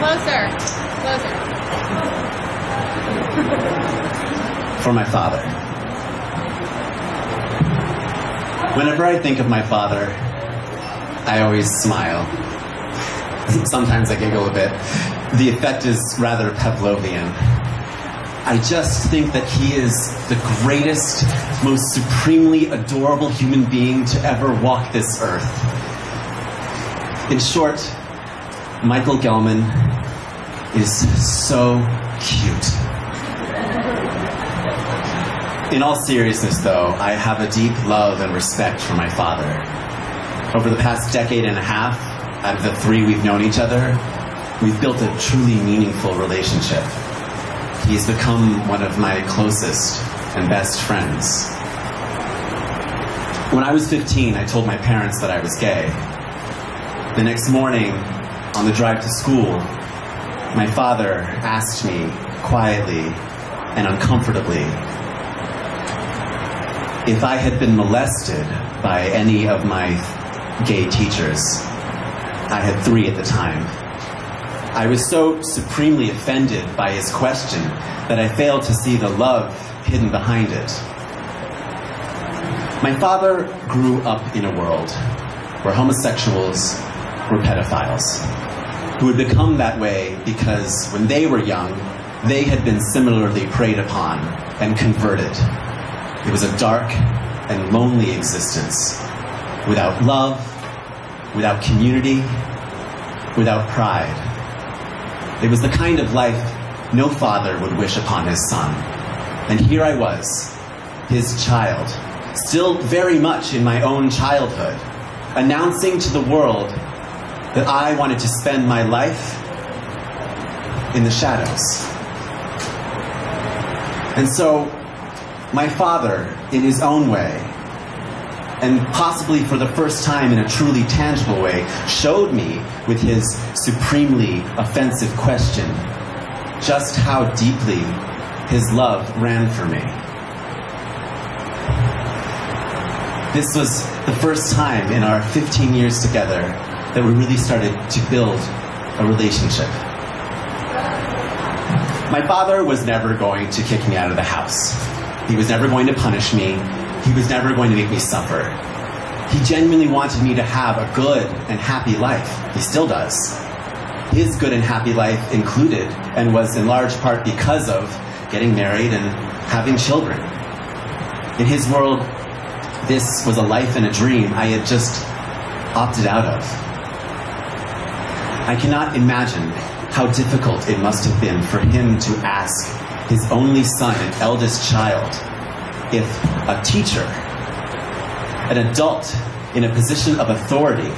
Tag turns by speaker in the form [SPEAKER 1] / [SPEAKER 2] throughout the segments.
[SPEAKER 1] Closer. Closer.
[SPEAKER 2] For my father. Whenever I think of my father, I always smile. Sometimes I giggle a bit. The effect is rather Pavlovian. I just think that he is the greatest, most supremely adorable human being to ever walk this earth. In short, Michael Gelman is so cute. In all seriousness, though, I have a deep love and respect for my father. Over the past decade and a half, out of the 3 we've known each other, we've built a truly meaningful relationship. He's become one of my closest and best friends. When I was 15, I told my parents that I was gay. The next morning, on the drive to school, my father asked me quietly and uncomfortably if I had been molested by any of my gay teachers. I had 3 at the time. I was so supremely offended by his question that I failed to see the love hidden behind it. My father grew up in a world where homosexuals were pedophiles, who had become that way because when they were young, they had been similarly preyed upon and converted. It was a dark and lonely existence, without love, without community, without pride. It was the kind of life no father would wish upon his son. And here I was, his child, still very much in my own childhood, announcing to the world that I wanted to spend my life in the shadows. And so, my father, in his own way, and possibly for the first time in a truly tangible way, showed me with his supremely offensive question just how deeply his love ran for me. This was the first time in our 15 years together that we really started to build a relationship. My father was never going to kick me out of the house. He was never going to punish me. He was never going to make me suffer. He genuinely wanted me to have a good and happy life. He still does. His good and happy life included, and was in large part because of, getting married and having children. In his world, this was a life and a dream I had just opted out of. I cannot imagine how difficult it must have been for him to ask his only son and eldest child if a teacher, an adult in a position of authority,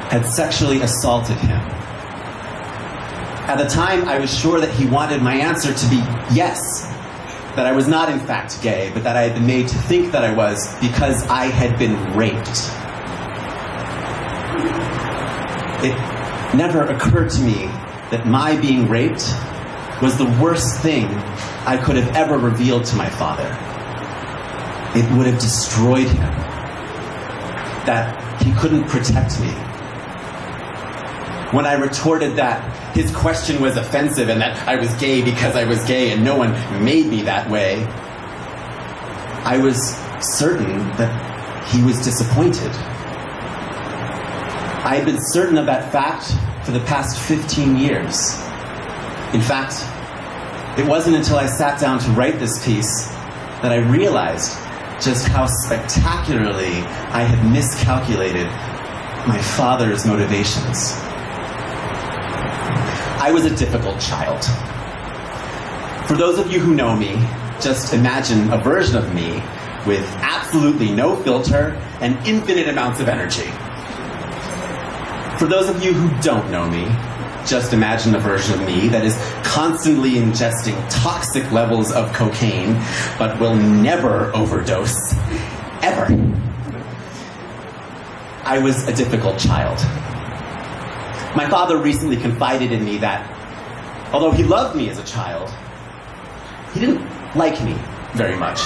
[SPEAKER 2] had sexually assaulted him. At the time, I was sure that he wanted my answer to be yes, that I was not in fact gay, but that I had been made to think that I was because I had been raped. It never occurred to me that my being raped was the worst thing I could have ever revealed to my father. It would have destroyed him. That he couldn't protect me. When I retorted that his question was offensive and that I was gay because I was gay and no one made me that way, I was certain that he was disappointed. I had been certain of that fact for the past 15 years. In fact, it wasn't until I sat down to write this piece that I realized just how spectacularly I had miscalculated my father's motivations. I was a difficult child. For those of you who know me, just imagine a version of me with absolutely no filter and infinite amounts of energy. For those of you who don't know me, just imagine a version of me that is constantly ingesting toxic levels of cocaine, but will never overdose, ever. I was a difficult child. My father recently confided in me that, although he loved me as a child, he didn't like me very much.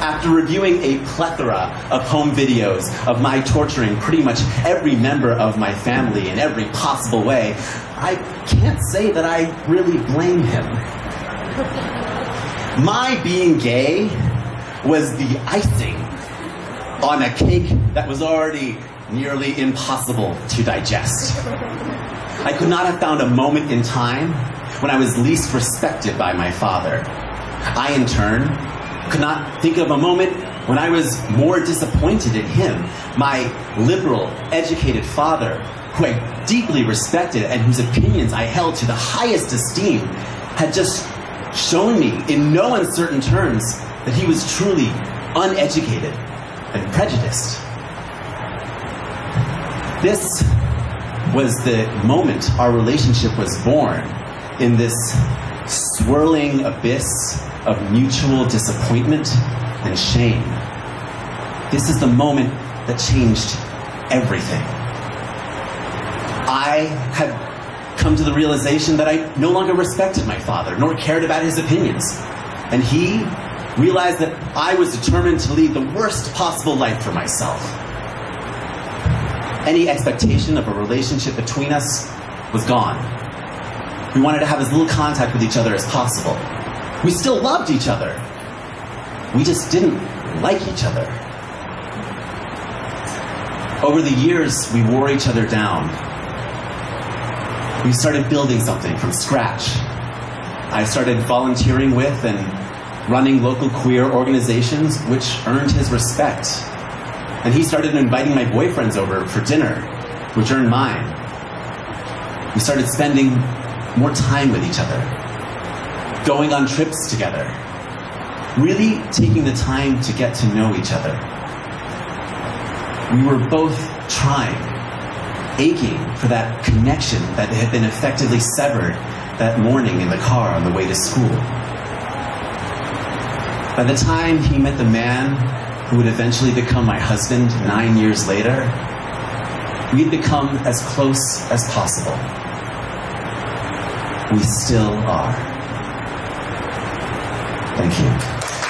[SPEAKER 2] After reviewing a plethora of home videos of my torturing pretty much every member of my family in every possible way, I can't say that I really blame him. My being gay was the icing on a cake that was already nearly impossible to digest. I could not have found a moment in time when I was least respected by my father. I, in turn, could not think of a moment when I was more disappointed in him, my liberal, educated father, who I deeply respected and whose opinions I held to the highest esteem, had just shown me in no uncertain terms that he was truly uneducated and prejudiced. This was the moment our relationship was born, in this swirling abyss of mutual disappointment and shame. This is the moment that changed everything. I had come to the realization that I no longer respected my father, nor cared about his opinions. And he realized that I was determined to lead the worst possible life for myself. Any expectation of a relationship between us was gone. We wanted to have as little contact with each other as possible. We still loved each other. We just didn't like each other. Over the years, we wore each other down. We started building something from scratch. I started volunteering with and running local queer organizations, which earned his respect. And he started inviting my boyfriends over for dinner, which earned mine. We started spending more time with each other, going on trips together, really taking the time to get to know each other. We were both trying, aching for that connection that had been effectively severed that morning in the car on the way to school. By the time he met the man who would eventually become my husband 9 years later, we'd become as close as possible. We still are. Thank you.